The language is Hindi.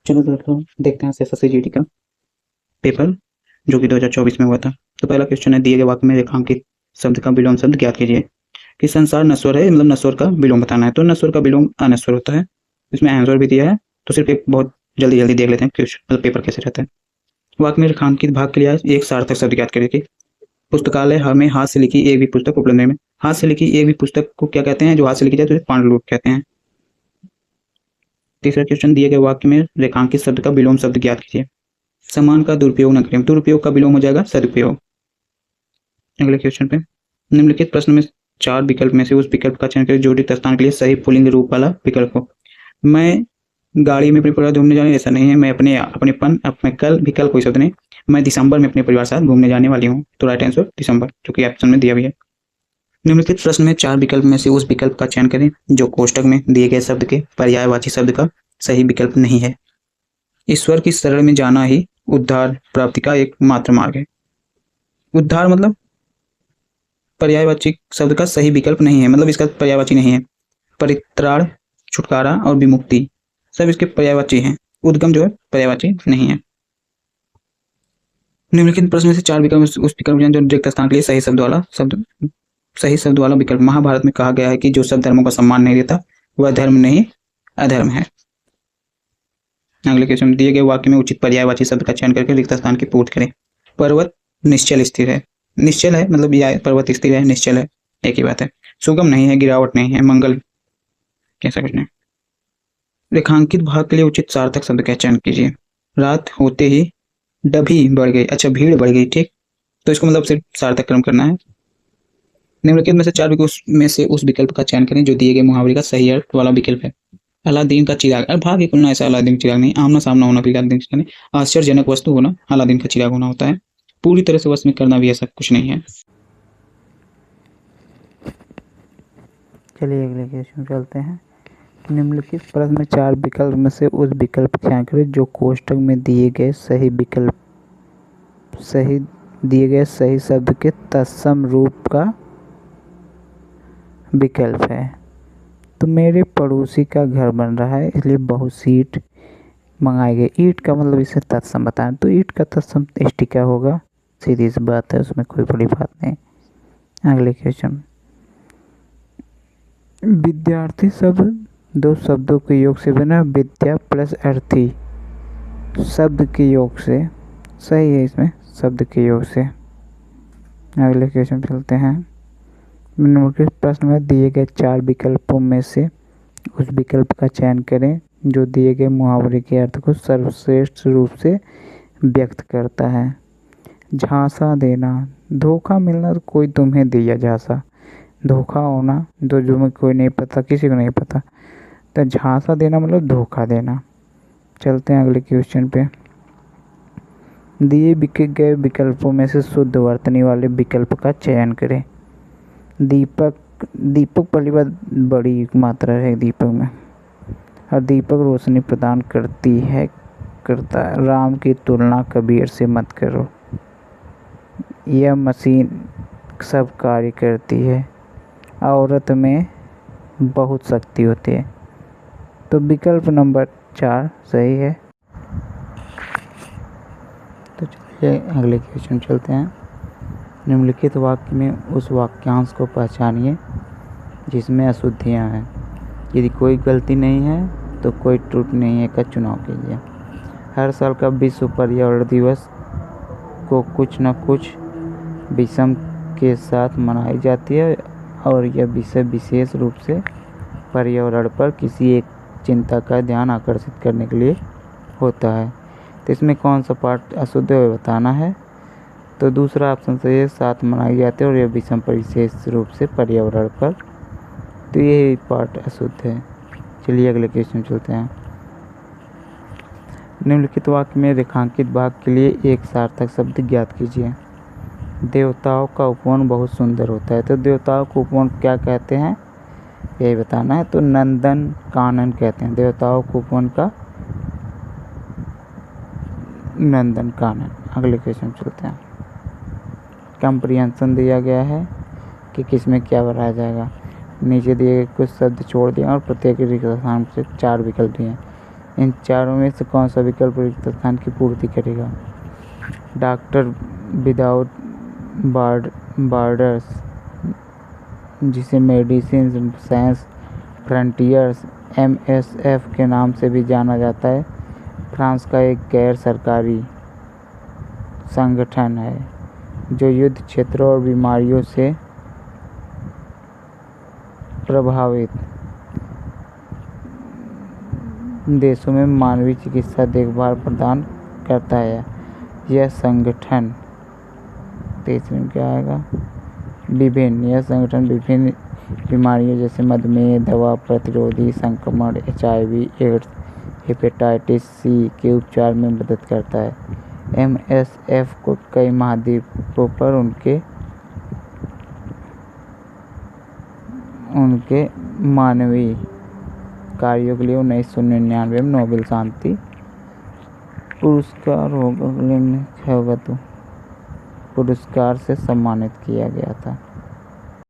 चलो दोस्तों देखते हैं एसएससी जीडी का पेपर जो कि 2024 में हुआ था। तो पहला क्वेश्चन है, दिए गए वाक्य में रेखांकित शब्द का विलोम शब्द ज्ञात कीजिए। कि संसार नश्वर है, मतलब नश्वर का विलोम बताना है। तो नश्वर का विलोम अनश्वर होता है। इसमें आंसर भी दिया है, तो सिर्फ एक बहुत जल्दी जल्दी देख लेते हैं क्वेश्चन, मतलब पेपर कैसे रहता है। वाक्य में रेखांकित भाग के लिए एक सार्थक शब्द ज्ञात करिए। कि पुस्तकालय हमें हाथ से लिखी एक भी पुस्तक उपलब्ध नहीं में, हाथ से लिखी एक भी पुस्तक को क्या कहते हैं? जो हाथ से लिखी जाए तो पांडुलिपि कहते हैं। तीसरा क्वेश्चन, दिए गए वाक्य में रेखांकित शब्द का विलोम शब्द ज्ञात कीजिए। समान का दुरुपयोग न करें, दुरुपयोग का विलोम हो जाएगा सदुपयोग। अगले क्वेश्चन पे, निम्नलिखित प्रश्न में 4 विकल्प में से उस विकल्प का चयन करें जो रिक्त स्थान के लिए सही पुल्लिंग रूप वाला विकल्प हो। मैं गाड़ी में अपने परिवार घूमने जाने, ऐसा नहीं है। मैं अपने कल भी, कल कोई शब्द नहीं। मैं दिसंबर में अपने परिवार साथ घूमने जाने वाली हूँ। तो राइट आंसर दिसंबर, जो कि ऑप्शन में दिया भी है। निम्नलिखित प्रश्न में 4 विकल्प में से उस विकल्प का चयन करें जो कोष्टक में दिए गए शब्द के पर्यायवाची शब्द का सही विकल्प नहीं है। ईश्वर की शरण में जाना ही उद्धार प्राप्ति का एकमात्र मार्ग है। उद्धार मतलब पर्यायवाची शब्द का सही विकल्प नहीं है, मतलब इसका पर्यायवाची नहीं है। परित्राण, छुटकारा और विमुक्ति सब इसके पर्यायवाची हैं। उद्गम जो है पर्यायवाची नहीं है। निम्नलिखित प्रश्न में से 4 विकल्प उस विकल्प जो रिक्त स्थान के लिए सही शब्द वाला विकल्प। महाभारत में कहा गया है कि जो सब धर्मों का सम्मान नहीं देता वह धर्म नहीं अधर्म है। अगले क्वेश्चन, दिए गए वाक्य में उचित पर्यायवाची शब्द का चयन करके रिक्त स्थान की पूर्ति करें। पर्वत निश्चल स्थिर है, निश्चल है मतलब यह पर्वत स्थिर है, निश्चल है, एक ही बात है। सुगम नहीं है, गिरावट नहीं है, मंगल, कैसा कुछ नहीं। रेखांकित भाग के लिए उचित सार्थक शब्द का चयन कीजिए। रात होते ही डभी बढ़ गई, अच्छा भीड़ बढ़ गई, ठीक। तो इसको मतलब सिर्फ सार्थक क्रम करना है। निम्नलिखित में से 4 विकल्प में से उस विकल्प का चयन करें जो दिए गए मुहावरे का सही अर्थ वाला विकल्प है। अलादीन का चिराग, अरे भाग्य खुलना, ऐसा अलादीन का चिराग नहीं। आमना सामना होना भी अलादीन का चिराग नहीं। आश्चर्यजनक वस्तु होना अलादीन का चिराग होना होता है। पूरी तरह से वश में करना भी ऐसा कुछ नहीं है। चलिए अगले क्वेश्चन चलते हैं। निम्नलिखित प्रश्न में 4 विकल्प में से उस विकल्प का चयन करें जो कोष्टक में दिए गए सही शब्द के तत्सम रूप का विकल्प है। तो मेरे पड़ोसी का घर बन रहा है इसलिए बहुत ईंट मंगाई गई। ईंट का मतलब इसे तत्सम बताएं, तो ईंट का तत्सम इष्टिका होगा, सीधी सी बात है, उसमें कोई बड़ी बात नहीं। अगले क्वेश्चन, विद्यार्थी शब्द 2 शब्दों के योग से बना, विद्या प्लस अर्थी शब्द के योग से सही है, इसमें शब्द के योग से। अगले क्वेश्चन चलते हैं। निम्नलिखित प्रश्न में दिए गए 4 विकल्पों में से उस विकल्प का चयन करें जो दिए गए मुहावरे के अर्थ को सर्वश्रेष्ठ रूप से व्यक्त करता है। झांसा देना, धोखा मिलना, तो कोई तुम्हें दिया झांसा। धोखा होना, जो में कोई नहीं पता, किसी को नहीं पता, तो झांसा देना मतलब धोखा देना। चलते हैं अगले क्वेश्चन पे। दिए गए विकल्पों में से शुद्ध वर्तनी वाले विकल्प का चयन करें। दीपक पहली बात बड़ी मात्रा है दीपक में, और दीपक रोशनी प्रदान करता है। राम की तुलना कबीर से मत करो, यह मशीन सब कार्य करती है। औरत में बहुत शक्ति होती है। तो विकल्प नंबर 4 सही है। तो चलिए अगले क्वेश्चन चलते हैं। निम्नलिखित वाक्य में उस वाक्यांश को पहचानिए जिसमें अशुद्धियाँ हैं। यदि कोई गलती नहीं है तो कोई त्रुटि नहीं है का चुनाव कीजिए। हर साल का विश्व पर्यावरण दिवस को कुछ न कुछ विषम के साथ मनाई जाती है और यह विषय विशेष रूप से पर्यावरण पर किसी एक चिंता का ध्यान आकर्षित करने के लिए होता है। तो इसमें कौन सा पार्ट अशुद्ध है बताना है। तो दूसरा ऑप्शन सही है, साथ मनाई जाती है और यह विषम पर विशेष रूप से पर्यावरण पर, तो ये पार्ट अशुद्ध है। चलिए अगले क्वेश्चन चलते हैं। निम्नलिखित वाक्य में रेखांकित भाग के लिए एक सार्थक शब्द ज्ञात कीजिए। देवताओं का उपवन बहुत सुंदर होता है। तो देवताओं को उपवन क्या कहते हैं यही बताना है। तो नंदन कानन कहते हैं देवताओं को उपवन का, नंदन कानन। अगले क्वेश्चन चलते हैं। कंप्रीहेंशन दिया गया है कि किसमें क्या भराया जाएगा। नीचे दिए गए कुछ शब्द छोड़ दिए और प्रत्येक रिक्त स्थान से 4 विकल्प दिए हैं। इन चारों में से कौन सा विकल्प रिक्त स्थान की पूर्ति करेगा? डॉक्टर विदाउट बॉर्डर्स, जिसे मेडिसिन साइंस फ्रंटियर्स MSF के नाम से भी जाना जाता है, फ्रांस का एक गैर सरकारी संगठन है जो युद्ध क्षेत्रों और बीमारियों से प्रभावित देशों में मानवीय चिकित्सा देखभाल प्रदान करता है। यह संगठन तीसरे में क्या आएगा? यह संगठन विभिन्न बीमारियों जैसे मधुमेह, दवा प्रतिरोधी संक्रमण, HIV, एड्स, हेपेटाइटिस C के उपचार में मदद करता है। MSF को कई महाद्वीपों पर उनके मानवीय कार्यों के लिए 1999 में नोबेल शांति पुरस्कार होगा तो पुरस्कार से सम्मानित किया गया था।